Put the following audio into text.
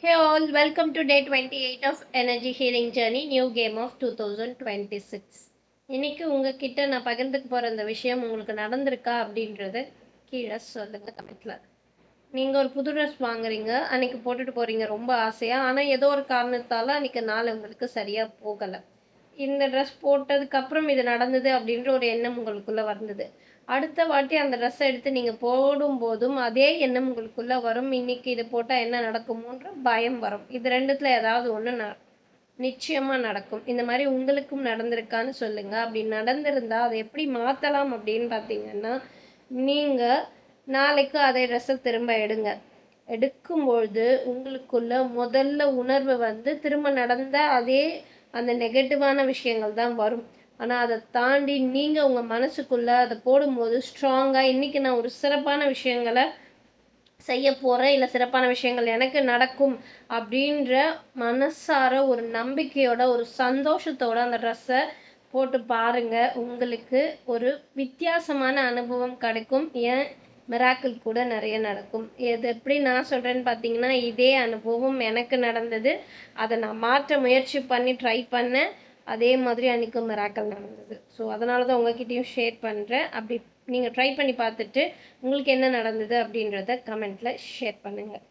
Hey all, welcome to day 28 of Energy Healing Journey, new game of 2026. இன்னைக்கு உங்ககிட்ட நான் பகிர்ந்துக்க போகிற இந்த விஷயம் உங்களுக்கு நடந்திருக்கா அப்படின்றத கீழே சொல்லுங்கள் கமெண்ட்டில். நீங்கள் ஒரு புது ட்ரெஸ் வாங்குறீங்க, அன்றைக்கி போட்டுட்டு போகிறீங்க ரொம்ப ஆசையாக, ஆனால் ஏதோ ஒரு காரணத்தால் அன்றைக்கி நாள் உங்களுக்கு சரியாக போகலை. இந்த ட்ரெஸ் போட்டதுக்கப்புறம் இது நடந்தது அப்படின்ற ஒரு எண்ணம் உங்களுக்குள்ளே வந்தது. அடுத்த வாட்டி அந்த ட்ரெஸ்ஸை எடுத்து நீங்கள் போடும்போதும் அதே எண்ணம் உங்களுக்குள்ளே வரும். இன்றைக்கி இது போட்டால் என்ன நடக்குமோன்ற பயம் வரும். இது ரெண்டுத்தில் ஏதாவது ஒன்று நிச்சயமாக நடக்கும். இந்த மாதிரி உங்களுக்கும் நடந்திருக்கான்னு சொல்லுங்கள். அப்படி நடந்திருந்தால் அதை எப்படி மாற்றலாம் அப்படின்னு பார்த்தீங்கன்னா, நீங்கள் நாளைக்கு அதே ட்ரெஸ்ஸை திரும்ப எடுங்க. எடுக்கும்பொழுது உங்களுக்குள்ள முதல்ல உணர்வு திரும்ப நடந்த அதே அந்த நெகட்டிவான விஷயங்கள் தான் வரும். ஆனால் அதை தாண்டி நீங்கள் உங்கள் மனசுக்குள்ளே அதை போடும்போது ஸ்ட்ராங்காக இன்றைக்கி நான் ஒரு சிறப்பான விஷயங்களை செய்ய போகிறேன், இல்லை சிறப்பான விஷயங்கள் எனக்கு நடக்கும் அப்படின்ற மனசார ஒரு நம்பிக்கையோட ஒரு சந்தோஷத்தோட அந்த ட்ரெஸ்ஸை போட்டு பாருங்கள். உங்களுக்கு ஒரு வித்தியாசமான அனுபவம் கிடைக்கும். ஏன் மிராக்கிள் கூட நிறைய நடக்கும். இது எப்படி நான் சொல்கிறேன்னு பார்த்தீங்கன்னா, இதே அனுபவம் எனக்கு நடந்தது. அதை நான் மாற்ற முயற்சி பண்ணி ட்ரை பண்ணேன். அதே மாதிரி அன்றைக்கி மிராக்கிள் நடந்தது. ஸோ அதனால தான் உங்ககிட்டயும் ஷேர் பண்ணுறேன். அப்படி நீங்கள் ட்ரை பண்ணி பார்த்துட்டு உங்களுக்கு என்ன நடந்தது அப்படின்றத கமெண்ட்டில் ஷேர் பண்ணுங்கள்.